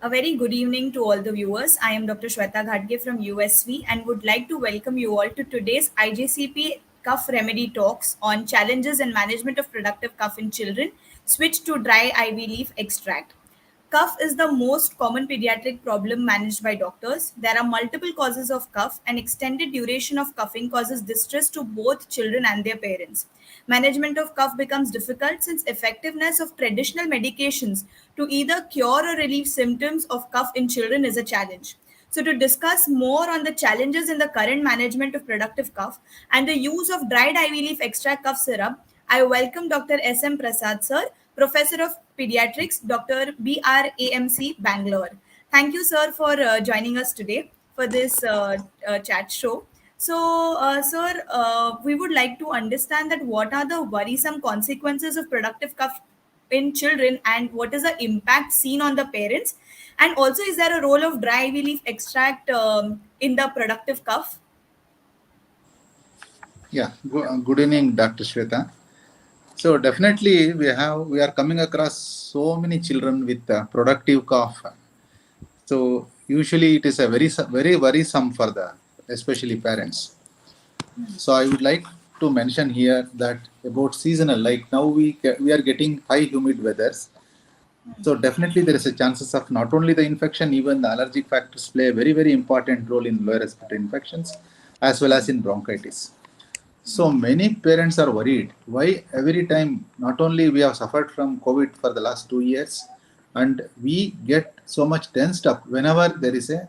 A very good evening to all the viewers. I am Dr. Shweta Ghadge from USV and would like to welcome you all to today's IJCP Cough Remedy Talks on challenges and management of productive cough in children. Switch to dry ivy leaf extract. Cough is the most common pediatric problem managed by doctors. There are multiple causes of cough, and extended duration of coughing causes distress to both children and their parents. Management of cough becomes difficult since effectiveness of traditional medications to either cure or relieve symptoms of cough in children is a challenge. So, to discuss more on the challenges in the current management of productive cough and the use of dried ivy leaf extract cough syrup, I welcome Dr. S.M. Prasad, sir, Professor of Pediatrics, Dr. BRAMC, Bangalore. Thank you, sir, for joining us today for this chat show. So, sir, we would like to understand that what are the worrisome consequences of productive cough in children and what is the impact seen on the parents? And also, is there a role of dry ivy leaf extract in the productive cough? Yeah, good evening, Dr. Shweta. So definitely we are coming across so many children with productive cough. So usually it is a very worrisome for the especially parents. So I would like to mention here that about seasonal, like now we are getting high humid weathers. So definitely there is a chances of not only the infection, even the allergic factors play a very important role in lower respiratory infections as well as in bronchitis. So many parents are worried why every time not only we have suffered from COVID for the last 2 years and we get so much tensed up whenever there is a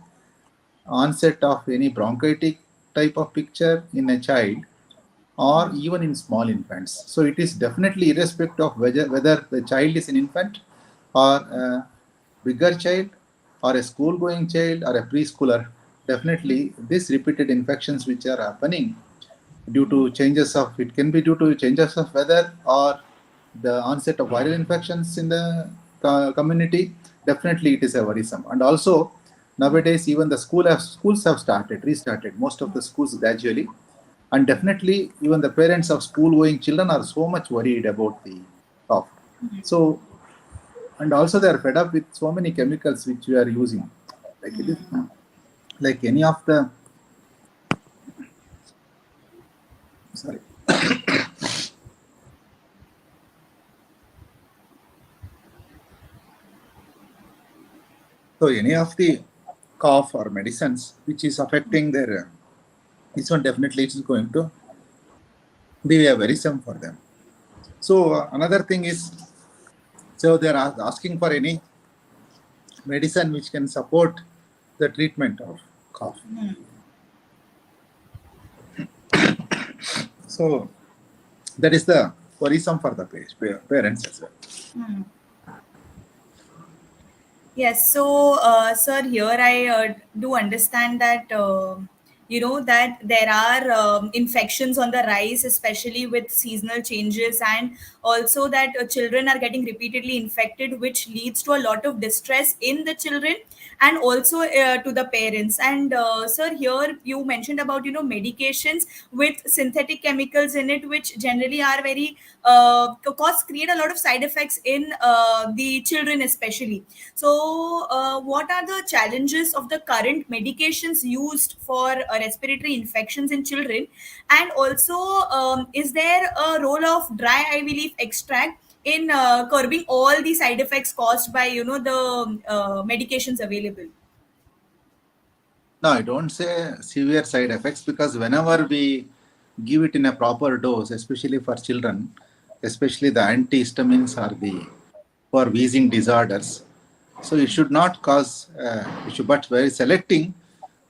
onset of any bronchitic type of picture in a child or even in small infants. So it is definitely irrespective of whether the child is an infant or a bigger child or a school going child or a preschooler. Definitely these repeated infections which are happening due to changes of, it can be due to changes of weather or the onset of viral infections in the community. Definitely it is a worrisome. And also nowadays even the schools have restarted most of the schools gradually, and definitely even the parents of school going children are so much worried about the cough. So, and also they are fed up with so many chemicals which we are using, like it is like any of the sorry so any of the cough or medicines which is affecting their this one, definitely it is going to be a worrisome for them. So another thing is, so they are asking for any medicine which can support the treatment of cough. So that is the worrisome for the parents as well. Yes, so sir, here I do understand that that there are infections on the rise, especially with seasonal changes, and also that children are getting repeatedly infected, which leads to a lot of distress in the children and also to the parents. And sir, here you mentioned about medications with synthetic chemicals in it, which generally are very create a lot of side effects in the children, especially. So, what are the challenges of the current medications used for respiratory infections in children? And also, is there a role of dry ivy leaf extract in curbing all the side effects caused by the medications available? No, I don't say severe side effects, because whenever we give it in a proper dose, especially for children, especially the antihistamines are the for wheezing disorders. So it should not cause issue, but very selecting,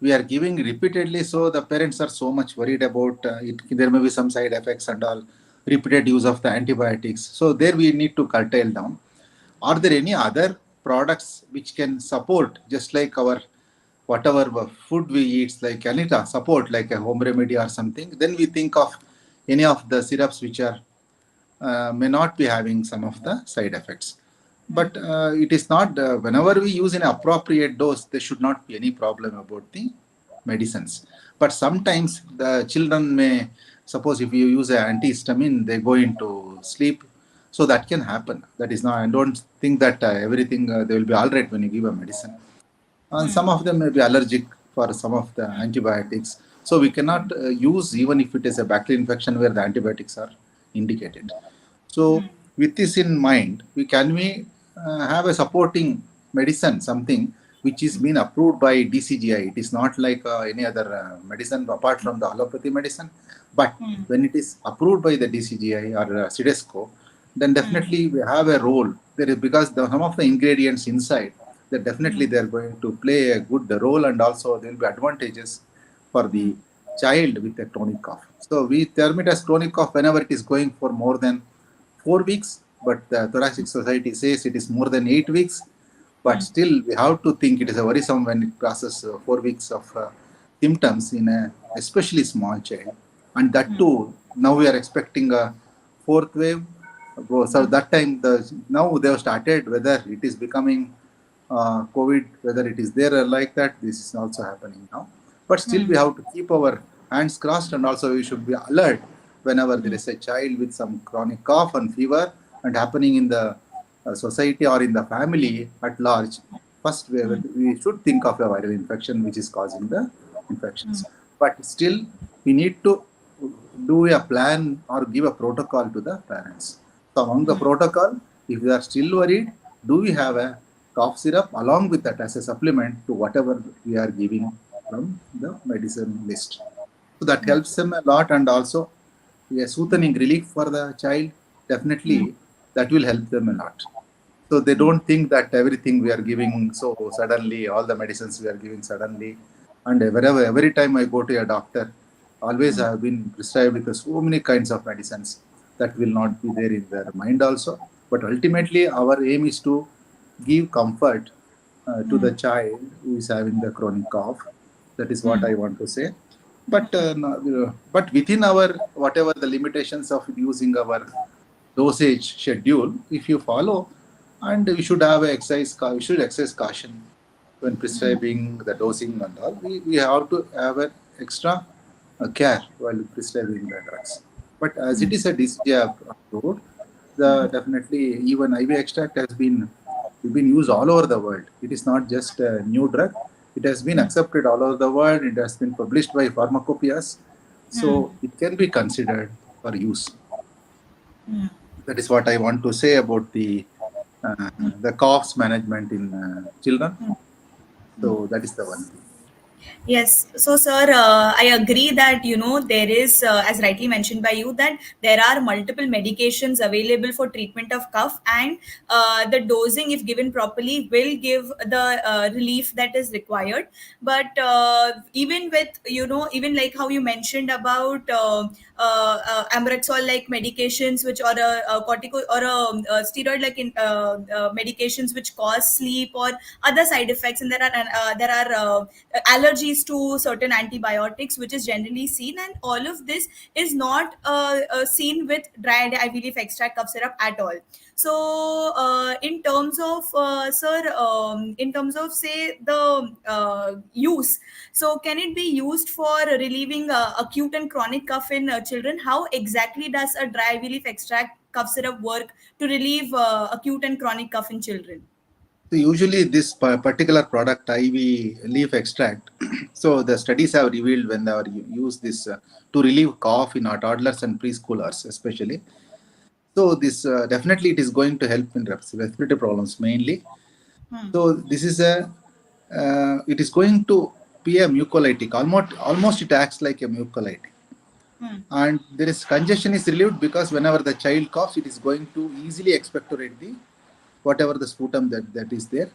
we are giving repeatedly. So the parents are so much worried about it. There may be some side effects and all, repeated use of the antibiotics. So there we need to curtail down. Are there any other products which can support, just like our whatever food we eat, like Anita, support like a home remedy or something? Then we think of any of the syrups which are may not be having some of the side effects. But it is not, whenever we use an appropriate dose, there should not be any problem about the medicines. But sometimes the children may, suppose if you use an antihistamine, they go into sleep. So that can happen. That is not, I don't think that everything they will be all right when you give a medicine. And some of them may be allergic for some of the antibiotics. So we cannot use even if it is a bacterial infection where the antibiotics are indicated. So with this in mind, we have a supporting medicine, something which is been approved by DCGI. It is not like any other medicine apart from the allopathy medicine. But when it is approved by the DCGI or CDSCO, then definitely we have a role. There is, because some of the ingredients inside, that definitely they are going to play a good role, and also there will be advantages for the child with a chronic cough. So we term it as chronic cough whenever it is going for more than 4 weeks, but the Thoracic Society says it is more than 8 weeks. But still, we have to think it is a worrisome when it crosses 4 weeks of symptoms in a especially small child, and that too now we are expecting a fourth wave. So that time now they have started whether it is becoming COVID, whether it is there or like that. This is also happening now. But still, we have to keep our hands crossed, and also we should be alert whenever there is a child with some chronic cough and fever and happening in the society or in the family at large. First, we should think of a viral infection which is causing the infections. But still, we need to do a plan or give a protocol to the parents. So among the protocol, if we are still worried, do we have a cough syrup along with that as a supplement to whatever we are giving from the medicine list? So that helps them a lot, and also a soothing relief for the child. Definitely, that will help them a lot. So they don't think that everything we are giving so suddenly, all the medicines we are giving suddenly. And every time I go to a doctor, always I have been prescribed with so many kinds of medicines that will not be there in their mind also. But ultimately, our aim is to give comfort to the child who is having the chronic cough. That is what I want to say. But within our whatever the limitations of using our dosage schedule, if you follow, and we should have we should exercise caution when prescribing the dosing and all. We have to have an extra care while prescribing the drugs. But as it is a DCGI approved, definitely even IV extract has been used all over the world. It is not just a new drug. It has been accepted all over the world. It has been published by pharmacopoeias. So it can be considered for use. That is what I want to say about the coughs management in children. So that is the one thing. Yes. So, sir, I agree that, there is, as rightly mentioned by you, that there are multiple medications available for treatment of cough, and the dosing, if given properly, will give the relief that is required. But even with, even like how you mentioned about Ambroxol like medications, which are a cortico or a steroid like medications which cause sleep or other side effects, and there are allergies to certain antibiotics which is generally seen, and all of this is not seen with dry IV leaf extract cough syrup at all. So in terms of sir, in terms of say the use, so can it be used for relieving acute and chronic cough in children? How exactly does a dry IV leaf extract cough syrup work to relieve acute and chronic cough in children? So usually this particular product, IV leaf extract, so the studies have revealed when they are use this to relieve cough in our toddlers and preschoolers especially. So this definitely it is going to help in respiratory problems mainly. So this is it is going to be a mucolytic. Almost it acts like a mucolytic. And there is congestion is relieved because whenever the child coughs, it is going to easily expectorate the whatever the sputum that is there,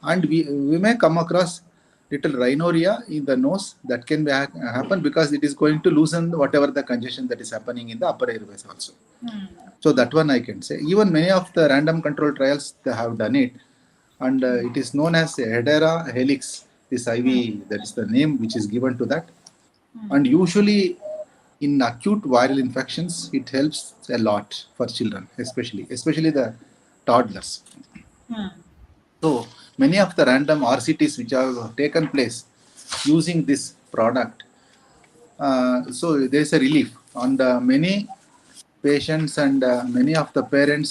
and we may come across little rhinorrhea in the nose that can happen because it is going to loosen whatever the congestion that is happening in the upper airways also. So that one I can say. Even many of the random control trials they have done it, and it is known as Hedera helix. This IV, that is the name which is given to that, and usually in acute viral infections, it helps a lot for children, especially the toddlers. So many of the random RCTs which have taken place using this product, so there is a relief, and many patients and many of the parents,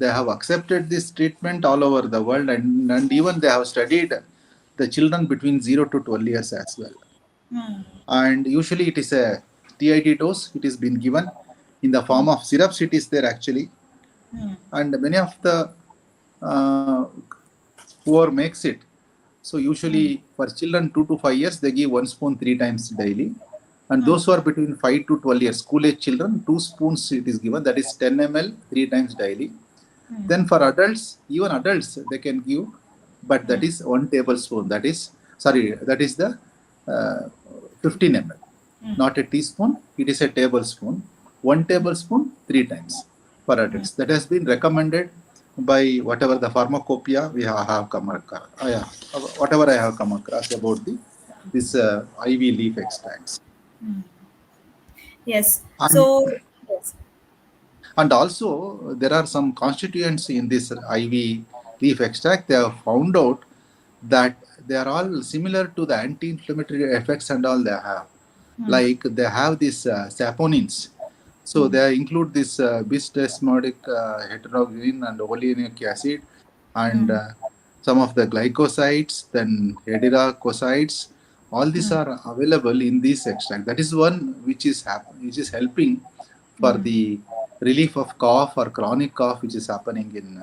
they have accepted this treatment all over the world, and even they have studied the children between 0 to 12 years as well. Hmm. And usually it is a TID dose. It is been given in the form of syrups. It is there actually. Hmm. And many of the uh, whoever makes it, so usually for children 2 to 5 years, they give 1 spoon 3 times daily. And those who are between 5 to 12 years, school age children, 2 spoons it is given, that is 10 ml 3 times daily. Then for adults, even adults, they can give, but that is 1 tablespoon. That is, sorry, that is the 15 ml, not a teaspoon. It is a tablespoon. 1 tablespoon 3 times for adults. That has been recommended by whatever the pharmacopoeia we have come across, whatever I have come across about this IV leaf extracts. Yes. And, So, yes. and also there are some constituents in this IV leaf extract. They have found out that they are all similar to the anti-inflammatory effects and all they have. Like they have these saponins. So they include this bisdesmodic heterogenein and oleinic acid and some of the glycosides, then heterocosides. All these are available in this extract. That is one which is helping for the relief of cough or chronic cough which is happening in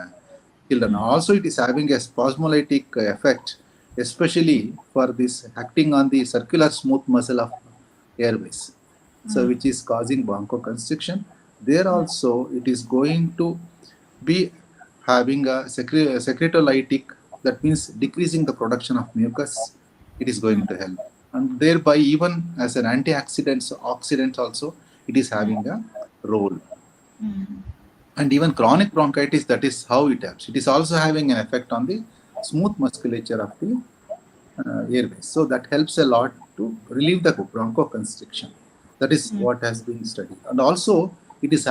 children. Also, it is having a spasmolytic effect, especially for this acting on the circular smooth muscle of airways, so which is causing bronchoconstriction. There also, it is going to be having a secretolytic, that means decreasing the production of mucus. It is going to help, and thereby even as an oxidant also, it is having a role. And even chronic bronchitis, that is how it helps. It is also having an effect on the smooth musculature of the airways. So that helps a lot to relieve the bronchoconstriction. That is what has been studied. And also it is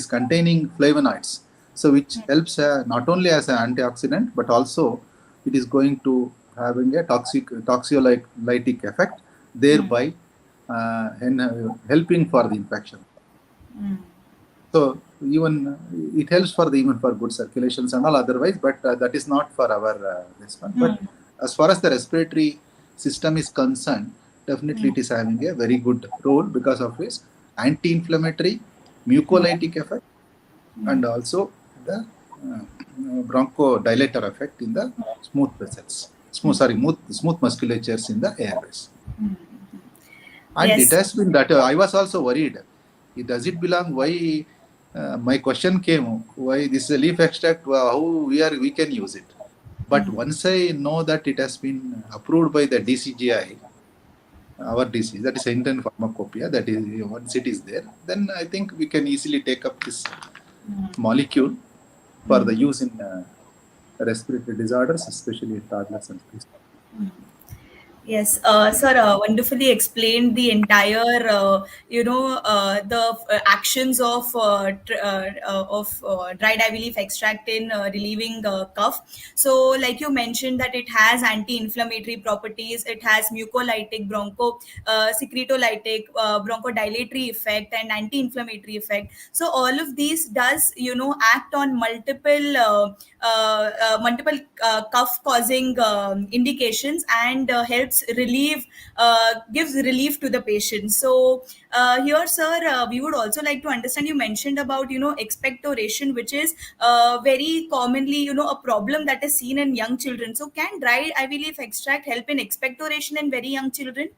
containing flavonoids, so which helps not only as an antioxidant, but also it is going to having a toxiolytic effect, thereby helping for the infection. So even it helps for even for good circulations and all otherwise, but that is not for our this one. But as far as the respiratory system is concerned, definitely it is having a very good role because of its anti-inflammatory, mucolytic effect, and also the bronchodilator effect in the smooth vessels, smooth musculatures in the airways. And it Yes. has been that I was also worried. Does it belong? Why? My question came, why this leaf extract, how we can use it. But once I know that it has been approved by the DCGI, our DC, that is Indian Pharmacopoeia, that is, once it is there, then I think we can easily take up this molecule for the use in respiratory disorders, especially in toddlers and preschool. Yes, sir, wonderfully explained the entire, the actions of dried ivy leaf extract in relieving cough. So, like you mentioned, that it has anti-inflammatory properties, it has mucolytic, secretolytic, bronchodilatory effect, and anti-inflammatory effect. So, all of these does, act on multiple cough causing indications and helps relieve gives relief to the patient. So here, sir, we would also like to understand, you mentioned about expectoration, which is very commonly a problem that is seen in young children. So can dried ivy leaf extract help in expectoration in very young children?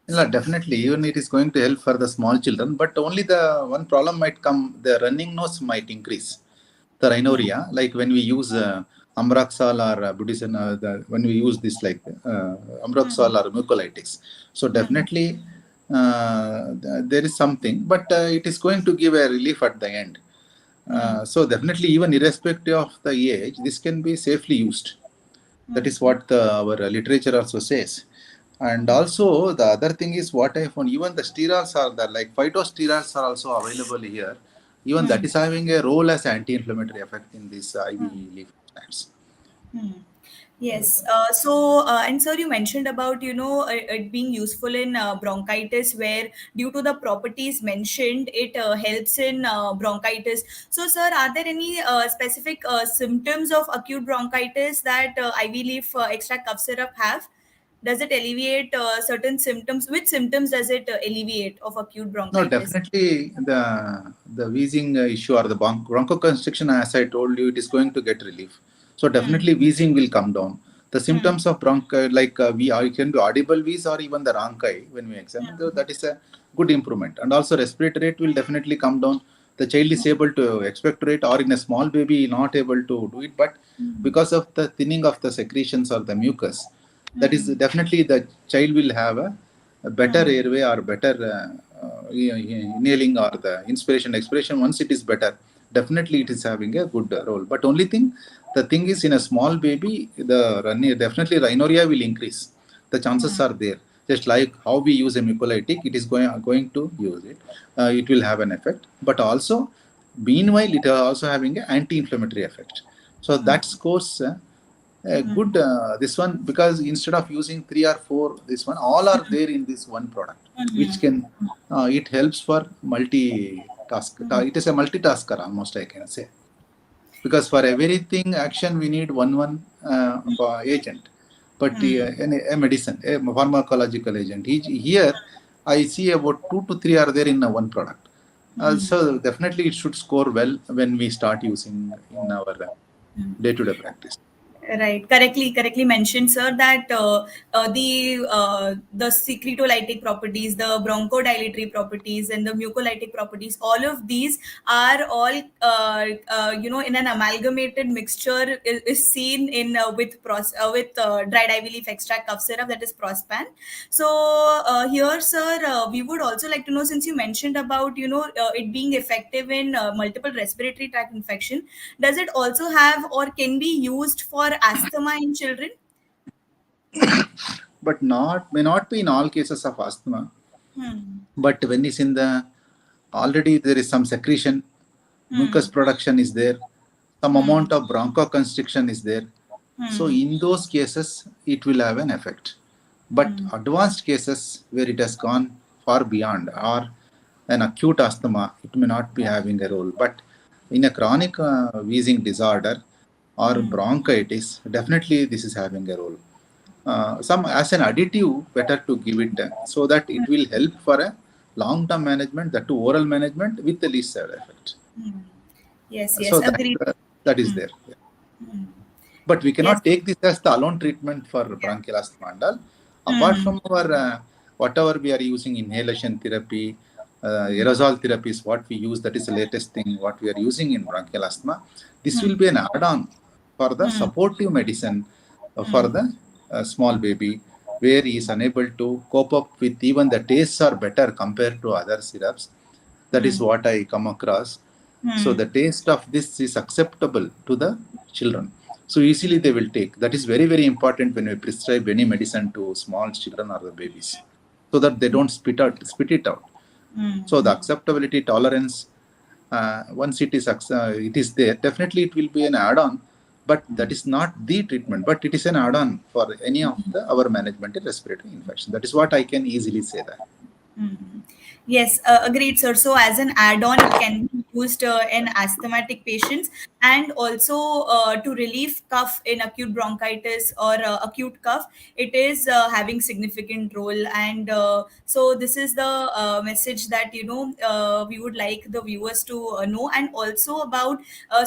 Yeah, definitely. Even it is going to help for the small children, but only the one problem might come, the running nose might increase. The rhinorrhea, like when we use Amroxol or Budesonide, when we use this like Amroxol or mucolytics. So definitely there is something, but it is going to give a relief at the end. So definitely, even irrespective of the age, this can be safely used. That is what our literature also says. And also the other thing is what I found, even the steroids are there, like phytosteroids are also available here. Even that is having a role as anti-inflammatory effect in these IV leaf extracts. Hmm. Yes. And sir, you mentioned about, it being useful in bronchitis, where due to the properties mentioned, it helps in bronchitis. So, sir, are there any specific symptoms of acute bronchitis that IV leaf extract cough syrup have? Does it alleviate certain symptoms? Which symptoms does it alleviate of acute No, bronchitis? definitely the wheezing issue or the bronchoconstriction, as I told you, it is going to get relief. So Hmm. definitely wheezing will come down. The Hmm. symptoms of bronchi, like we are, it can be audible wheeze or even the rhonchi when we examine, so that is a good improvement. And also respiratory rate will definitely come down. The child is able to expectorate, or in a small baby not able to do it, but because of the thinning of the secretions or the mucus, that is Hmm. definitely the child will have a better Hmm. airway or better inhaling or the inspiration expiration. Once it is better, definitely it is having a good role. But only thing, the thing is, in a small baby, the definitely rhinorrhea will increase. The chances Hmm. are there. Just like how we use a mucolytic, it is going to use it. It will have an effect. But also, meanwhile, it is also having an anti-inflammatory effect. So that scores good this one, because instead of using three or four, this one all are there in this one product, which can it helps for multitask. It is a multitasker almost, I can say, because for everything action we need for agent, but a medicine, a pharmacological agent. Here I see about two to three are there in one product. So definitely it should score well when we start using in our day-to-day practice. Right, correctly mentioned, sir, that the secretolytic properties, the bronchodilatory properties, and the mucolytic properties, all of these are all in an amalgamated mixture is seen in with dried ivy leaf extract cough syrup, that is Prospan. So here, sir, we would also like to know, since you mentioned about it being effective in multiple respiratory tract infection, does it also have or can be used for asthma in children? But not may not be in all cases of asthma. Hmm. But when it's in the already there is some secretion, mucus Hmm. production is there, some Hmm. amount of bronchoconstriction is there. So Hmm. in those cases, it will have an effect. But Hmm. advanced cases where it has gone far beyond, or an acute asthma, it may not be having a role. But in a chronic wheezing disorder or Hmm. bronchitis, definitely this is having a role. Some as an additive, better to give it so that it will help for a long-term management, that to oral management with the least side effect. Hmm. Yes, So yes, agreed. that is Hmm. there. Yeah. Hmm. But we Yes. cannot take this as the alone treatment for Yeah. bronchial asthma and all. Apart Hmm. from our whatever we are using, inhalation therapy, aerosol therapy is what we use. That is the latest thing what we are using in bronchial asthma. This will Hmm. be an add-on for the Hmm. supportive medicine for Hmm. the small baby, where he is unable to cope up with, even the tastes are better compared to other syrups. That is Hmm. what I come across. So Hmm. the taste of this is acceptable to the children. So easily they will take. That is very, very important when we prescribe any medicine to small children or the babies, so that they don't spit it out. Hmm. So the Hmm. acceptability tolerance, once it is there, definitely it will be an add-on. But that is not the treatment, but it is an add-on for any of the our management in respiratory infection. That is what I can easily say that. Mhm. Yes, agreed, sir. So, as an add-on, it can be used in asthmatic patients, and also to relieve cough in acute bronchitis or acute cough. It is having significant role, and so this is the message that we would like the viewers to know, and also about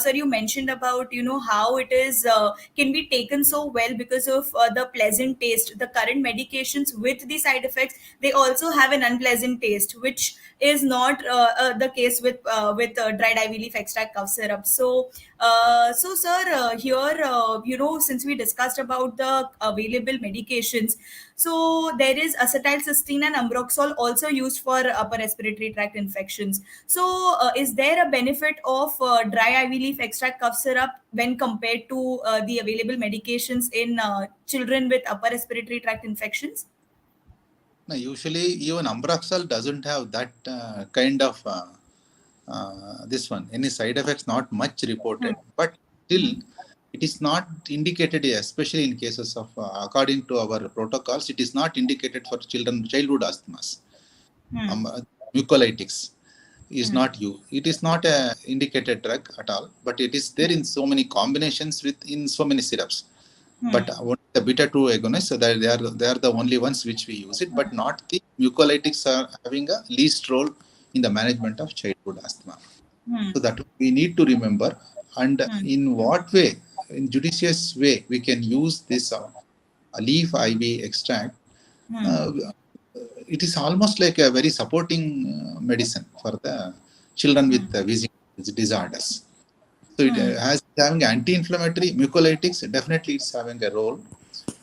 sir, you mentioned about how it is can be taken so well because of the pleasant taste. The current medications with the side effects, they also have an unpleasant taste, which is not the case with dried ivy leaf extract cough syrup. So sir, here since we discussed about the available medications, so there is acetylcysteine and ambroxol also used for upper respiratory tract infections. So is there a benefit of dry ivy leaf extract cough syrup when compared to the available medications in children with upper respiratory tract infections? Now, usually, even Ambraxal doesn't have that kind of this one. Any side effects not much reported, but still, it is not indicated, especially in cases of, according to our protocols, it is not indicated for childhood asthmas. Hmm. Mucolytics is Hmm. not you. It is not a indicated drug at all, but it is there in so many combinations in so many syrups. But the beta 2 agonists, so that they are the only ones which we use it, but not the mucolytics are having a least role in the management of childhood asthma. Hmm. So that we need to remember, and Hmm. in what way, in judicious way, we can use this leaf IV extract. Hmm. Uh, it is almost like a very supporting medicine for the children with wheezing disorders. So it Hmm. has having anti-inflammatory mucolytics. Definitely, it's having a role,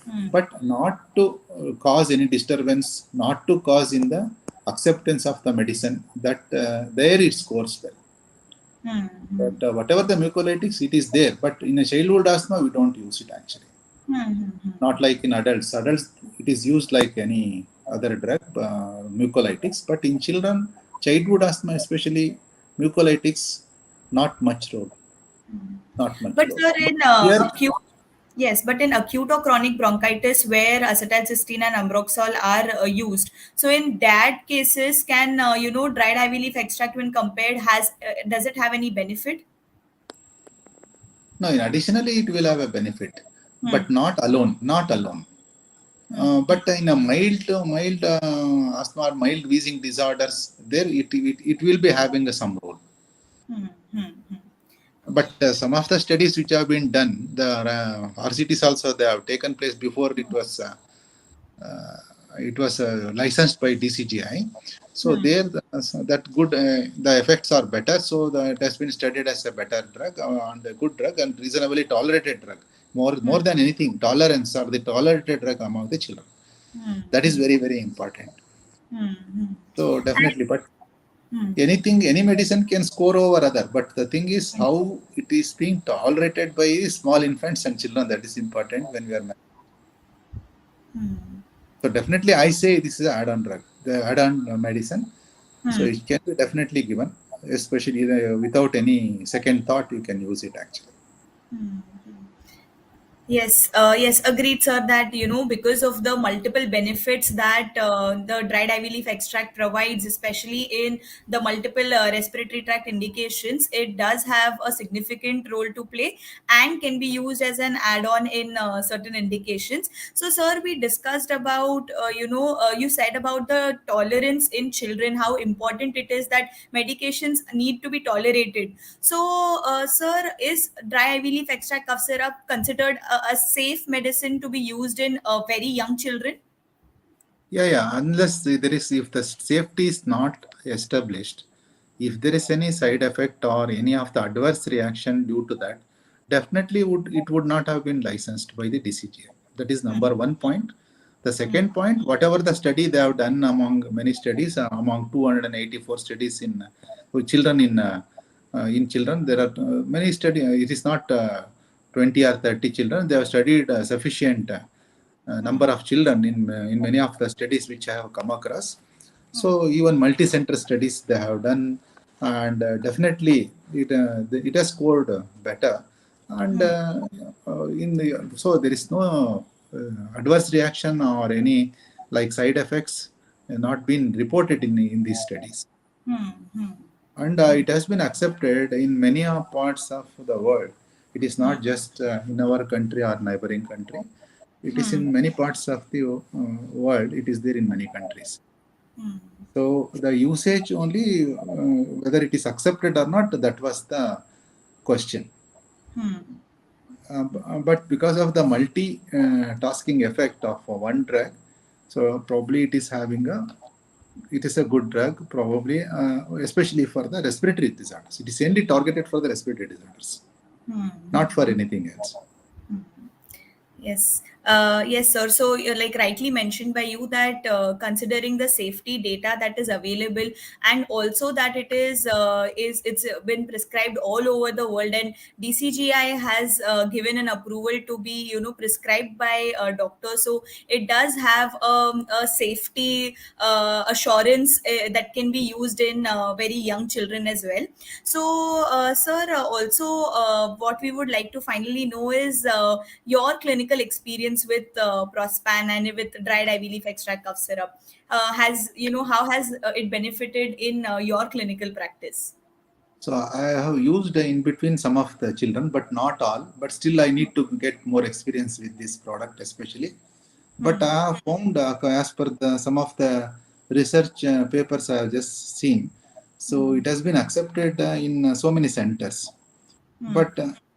Hmm. but not to cause any disturbance, not to cause in the acceptance of the medicine. That there it scores well. Hmm. But whatever the mucolytics, it is there. But in a childhood asthma, we don't use it actually. Hmm. Not like in adults. Adults, it is used like any other drug, mucolytics. But in children, childhood asthma especially, mucolytics, not much role. Not much But role. sir, But in here, acute, yes, but in acute or chronic bronchitis where acetylcysteine and ambroxol are used, so in that cases, can dried ivy leaf extract when compared has does it have any benefit? no, additionally, it will have a benefit, Hmm. but not alone. Not alone. Hmm. But in a mild asthma or mild wheezing disorders, there it will be having some role. Hmm. Hmm. Hmm. But some of the studies which have been done, the RCTs also they have taken place before it was licensed by DCGI. So Hmm. there, so that good the effects are better. So it has been studied as a better drug and a good drug and reasonably tolerated drug. More than anything, tolerance or the tolerated drug among the children. Hmm. That is very very important. Hmm. Hmm. So And, definitely, but hmm. any medicine can score over other. But the thing is how it is being tolerated by small infants and children. That is important when we are. Hmm. So definitely, I say this is an add-on drug, the add-on medicine. So Hmm. it can be definitely given, especially without any second thought. You can use it actually. Hmm. Yes, yes, agreed, sir. That because of the multiple benefits that the dried ivy leaf extract provides, especially in the multiple respiratory tract indications, it does have a significant role to play and can be used as an add-on in certain indications. So, sir, we discussed about you said about the tolerance in children, how important it is that medications need to be tolerated. So, sir, is dry ivy leaf extract cough syrup considered a safe medicine to be used in very young children? Yeah. Unless there is, if the safety is not established, if there is any side effect or any of the adverse reaction due to that, definitely would not have been licensed by the DCGI. That is Hmm. number one point. The Hmm. second point, whatever the study they have done among many studies, among 284 studies in with children in children, there are many studies. It is not 20 or 30 children. They have studied sufficient Hmm. number of children in many of the studies which I have come across. Hmm. So even multi-center studies they have done, and definitely it has scored better. And Hmm. so there is no adverse reaction or any like side effects not been reported in these studies. Hmm. Hmm. And it has been accepted in many parts of the world. It is not just in our country or neighboring country. It is Hmm. in many parts of the world. It is there in many countries. Hmm. So the usage only, whether it is accepted or not, that was the question. Hmm. But because of the multi-tasking effect of one drug, so probably it is a good drug, probably, especially for the respiratory disorders. It is only targeted for the respiratory disorders, Hmm. not for anything else. Yes. Yes, sir. So, like rightly mentioned by you, that considering the safety data that is available, and also that it's been prescribed all over the world, and DCGI has given an approval to be prescribed by doctors. So it does have a safety assurance that can be used in very young children as well. So, sir, also what we would like to finally know is your clinical experience with Prospan and with dried ivy leaf extract cough syrup. Has how has it benefited in your clinical practice? So I have used in between some of the children, but not all. But still, I need to get more experience with this product, especially. But Hmm. I have found, as per some of the research papers I have just seen, so Hmm. it has been accepted in so many centers. Hmm.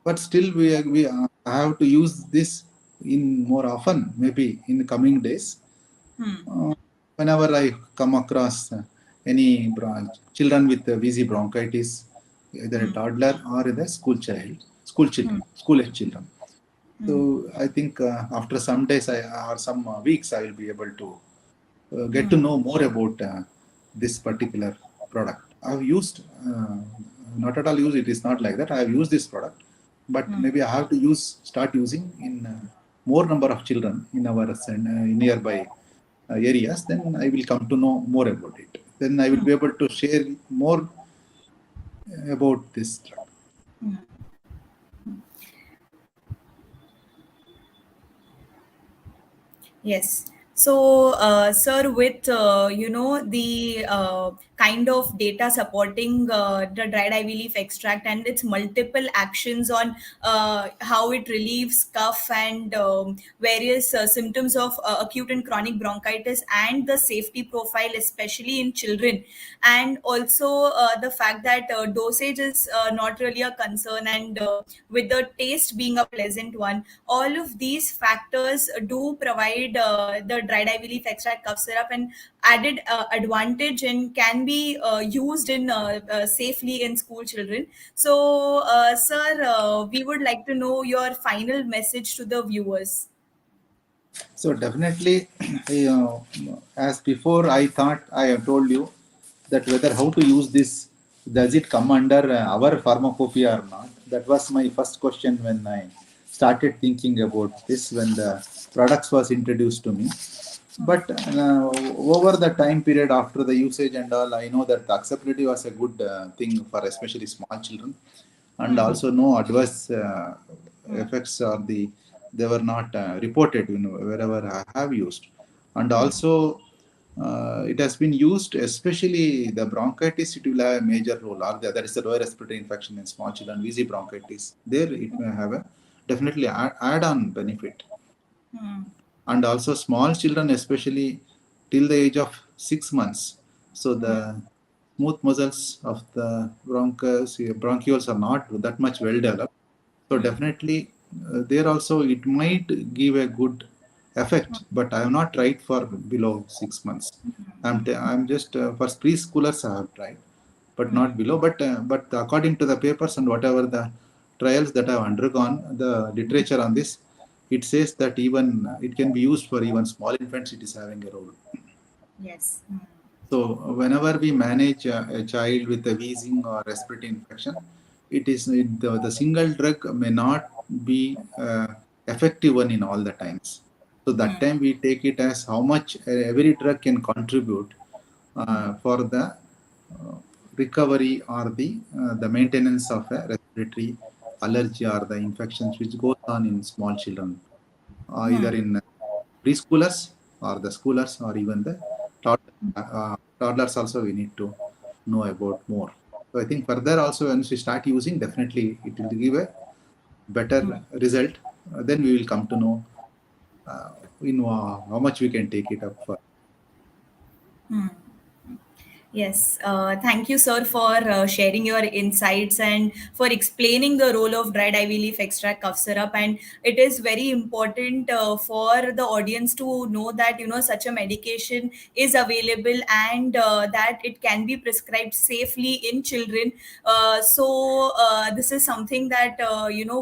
But still, we have to use this in more often, maybe in the coming days. Hmm. Uh, Whenever I come across any children with wheezy bronchitis, either a Hmm. toddler or a school Hmm. children, school age children. Hmm. So I think after some days or some weeks, I will be able to get to Hmm. know more about this particular product. I've used, not at all used, it is not like that. I have used this product, but Hmm. maybe I have to start using in more number of children in our nearby areas. Then I will come to know more about it. Then I will Hmm. be able to share more about this drug. Yes. So, sir, with the kind of data supporting the dried ivy leaf extract and its multiple actions on how it relieves cough and various symptoms of acute and chronic bronchitis, and the safety profile, especially in children, and also the fact that dosage is not really a concern, and with the taste being a pleasant one, all of these factors do provide the dried ivy leaf extract cough syrup and added advantage, and can be used in safely in school children. So, sir, we would like to know your final message to the viewers. So definitely, as before, I thought I have told you that whether how to use this, does it come under our pharmacopoeia or not? That was my first question when I started thinking about this when the products was introduced to me. But over the time period after the usage and all, I know that the acceptability was a good thing for especially small children, and Hmm. also no adverse Hmm. effects or they were not reported wherever I have used, and Hmm. also it has been used, especially the bronchitis. It will have a major role. Or there is a lower respiratory infection in small children, wheezy bronchitis. There it may have a definitely add-on benefit, Hmm. and also small children, especially till the age of 6 months. So Hmm. the smooth muscles of the bronchioles are not that much well developed. So Hmm. definitely there also it might give a good effect, but I have not tried for below 6 months. I'm just for preschoolers I have tried, but Hmm. not below. But according to the papers and whatever the trials that I have undergone, the literature on this, it says that even it can be used for even small infants. It is having a role. Yes. Hmm. So whenever we manage a child with a wheezing or respiratory infection, the single drug may not be effective one in all the times. So that Hmm. time we take it as how much every drug can contribute Hmm. for the uh, recovery or the maintenance of a respiratory allergy or the infections which goes on in small children, either Hmm. in preschoolers or the schoolers or even the toddlers also we need to know about more. So I think further also once we start using, definitely it will give a better result. Then we will come to know how much we can take it up for. Hmm. Yes, thank you, sir, for sharing your insights and for explaining the role of dried ivy leaf extract cough syrup. And it is very important for the audience to know that such a medication is available and that it can be prescribed safely in children. So this is something that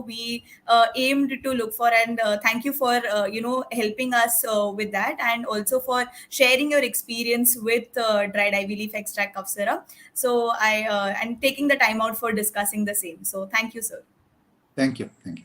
we aimed to look for, and thank you for helping us with that, and also for sharing your experience with dried ivy leaf extract cough syrup. So I and taking the time out for discussing the same. So thank you, sir. Thank you. Thank you.